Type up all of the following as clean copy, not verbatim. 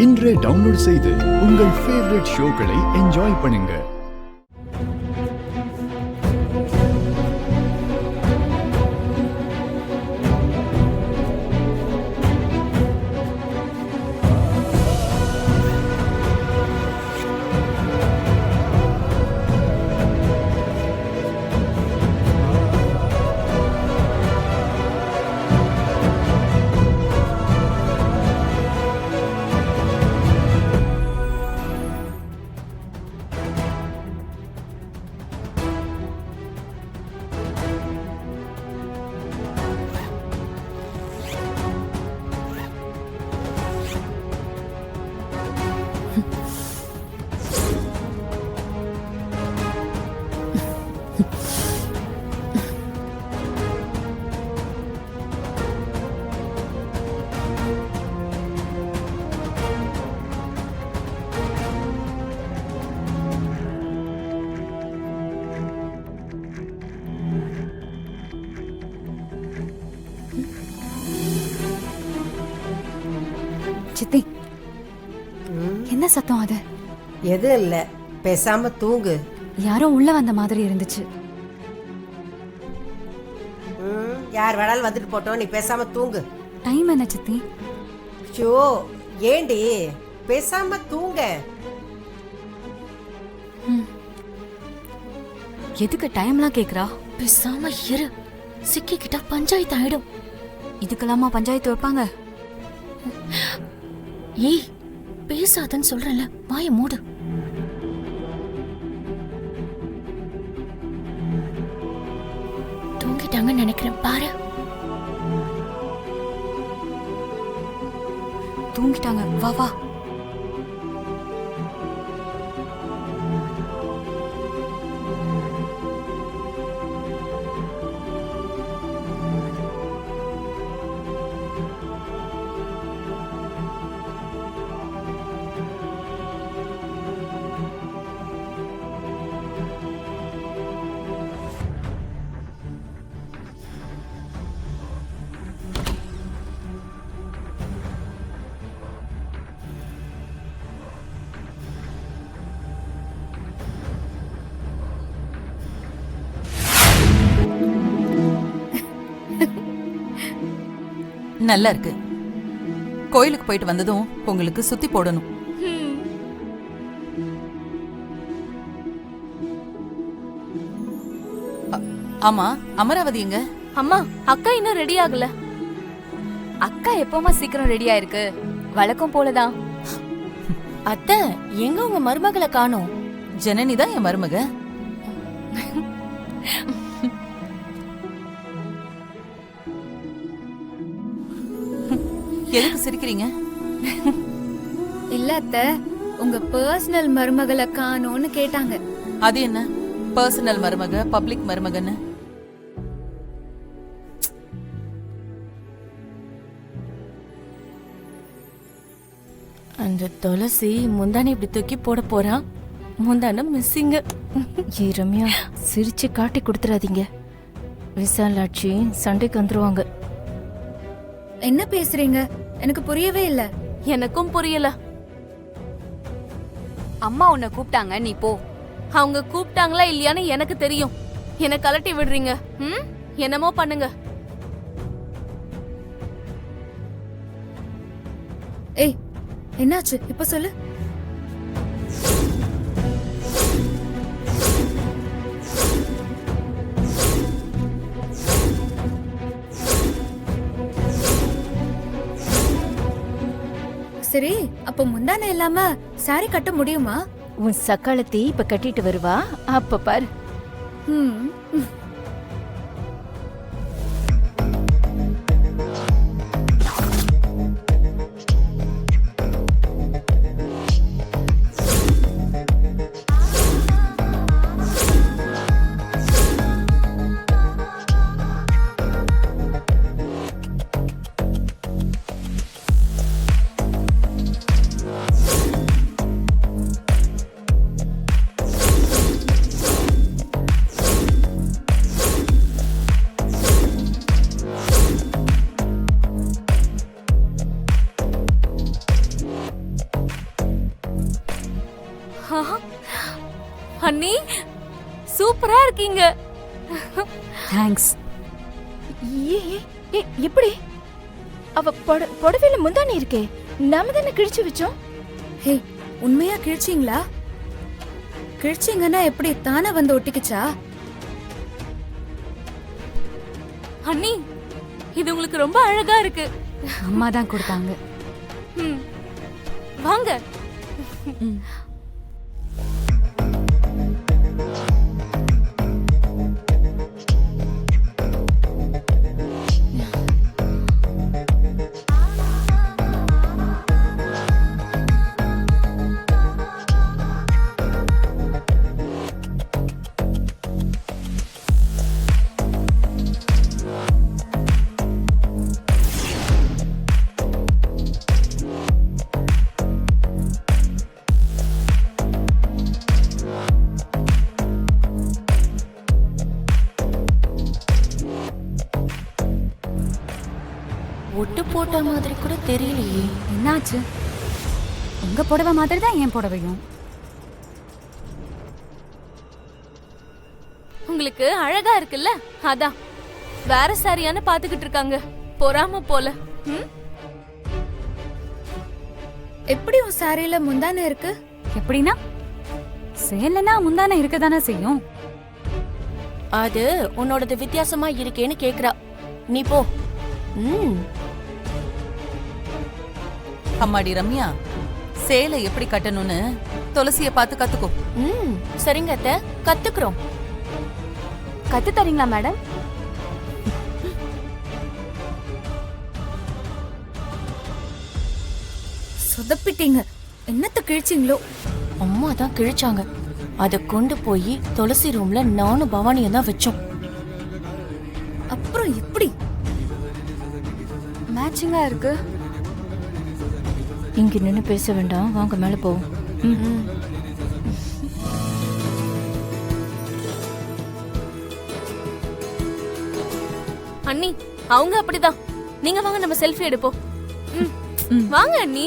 இன்றே டவுன்லோட் செய்து உங்கள் ஃபேவரட் ஷோக்களை என்ஜாய் பண்ணுங்க. சித்தி, என்ன சத்தம் அது? எது இல்ல, பேசாம தூங்கு. யாரோ உள்ள வந்த மாதிரி இருந்துச்சு. யார் வேணாலும் வந்துட்டு போட்டோம், நீ பேசாம தூங்கு. டைம் என்ன சித்தி? ஷோ, ஏண்டி பேசாம தூங்க. எதுக்கு டைம்லாம் கேக்குறா? பேசாம இரு, சிக்கிக்கிட்டா பஞ்சாயத்து ஆயிடும். இதுக்கெல்லாமா பஞ்சாயத்து வைப்பாங்க? ஏய், பேசாதன்னு சொல்றல, வாய மூடு. தூங்கிட்டாங்கன்னு நினைக்கிறேன், பாரு. தூங்கிட்டாங்க, வா வா. நல்லா இருக்கு. கோயிலுக்கு போயிட்டு வந்ததும் உங்களுக்கு சுத்தி போடணும். ஆமா, அமராவதி எங்க? அம்மா, அக்கா இன்னும் ரெடி ஆகல. அக்கா எப்பவுமா சீக்கிரம் ரெடியா இருக்கு, வழக்கம் போலதான். அத்தை, எங்க உங்க மருமகளை காணோம்? ஜனனி தான் என் மருமக. எதுக்கு சிரிக்கிறீங்க? இல்ல அத்தை, உங்க பர்சனல் மருமகளை காணோம்னு கேட்டாங்க. அது என்ன பர்சனல் மருமக, பப்ளிக் மருமகன்னு? அந்த துளசி முந்தானி இப்படி தூக்கி போட போறான், முந்தான மிஸ்ஸிங்க. ஏ ரம்யா, சிரிச்சு காட்டி கொடுத்துறாதீங்க. விசாலாட்சி சண்டைக்கு வந்துருவாங்க. என்ன பேசுறீங்க? எனக்கு புரியவே இல்ல. எனக்கும் புரியல. அம்மா உன்னை கூப்பிட்டாங்க, நீ போ. அவங்க கூப்பிட்டாங்களா இல்லையான்னு எனக்கு தெரியும். என்ன கலட்டி விடுறீங்க? என்னமோ பண்ணுங்க. ஏய், என்னாச்சு இப்ப சொல்லு. சரி, அப்ப முந்தானை இல்லாம சாரி கட்ட முடியுமா? உன் சக்காலத்தி இப்ப கட்டிட்டு வருவா, அப்ப பாரு. அண்ணி சூப்பரா இருக்கீங்க. தேங்க்ஸ். ஏ ஏ, ஏ எப்படி அவ புடவையில முந்தானி இருக்கே, நாம தானே கிழிச்சு வச்சோம். ஹே, உண்மையா கிழிச்சிங்களா? கிழிச்சிங்கன்னா எப்படி தானே வந்து ஒட்டிக்கிச்சா? அண்ணி இது உங்களுக்கு ரொம்ப அழகா இருக்கு. அம்மா தான் கொடுத்தாங்க. ம், வாங்க. ஒட்டு போட்ட மாதிரி கூட தெரியலையே. என்னாச்சு? உங்க புடவை மாதிரி தான் என் புடவையும். உங்களுக்கு அழகா இருக்குல்ல, அதான் வேற சாரியான பாத்துக்கிட்டு இருக்காங்க. பொறாம போல. ம், எப்படி உன் சாரியில முந்தானை இருக்கு? எப்படின்னா சேலனா முந்தானை இருக்க தானே செய்யும். அது உன்னோடது வித்தியாசமா இருக்கேன்னு கேக்குறா. நீ போ. அம்மாடி ரம்யா, சேலை எப்படி கட்டணும்னு துளசிய பார்த்து கத்துக்கோ. சரிங்க அத்தை, கத்துக்கிறோம். கத்து தரீங்களா மேடம்? சொதப்பிட்டீங்க. என்னத்த கிழிச்சிங்களோ? அம்மா தான் கிழிச்சாங்க. அதை கொண்டு போய் துளசி ரூம்ல நானும் பவானியும் தான் வச்சோம். அப்புறம் எப்படி மேட்சிங்கா இருக்கு? இங்க நின்னு பேச வேண்டாம், வாங்க மேல போவோம். அண்ணி அவங்க அப்படிதான். நீங்க வாங்க, நம்ம செல்ஃபி எடுப்போம். வாங்க அண்ணி.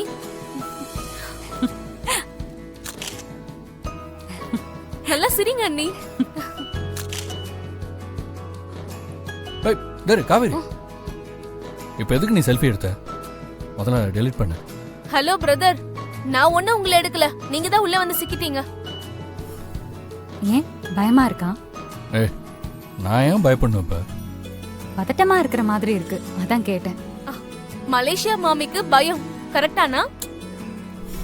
நல்லா சிரிங்க அண்ணி. காவேரி, இப்ப எதுக்கு நீ செல்ஃபி எடுத்த? முதல்ல டெலீட் பண்ணு. ஹலோ பிரதர், நான் ஒண்ணு உங்களை எடுக்கல, நீங்க தான் உள்ள வந்து சிக்கிட்டீங்க. ஏன் பயமா இருக்கா? ஏய், நான் ஏன் பயப்படணும்? இப்ப பதட்டமா இருக்கிற மாதிரி இருக்கு, அதான் கேட்டேன். மலேசியா மாமிக்கு பயம், கரெக்டானா?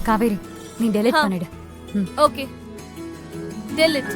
காவேரி, நீ டெலீட் பண்ணிடு. Okay, delete.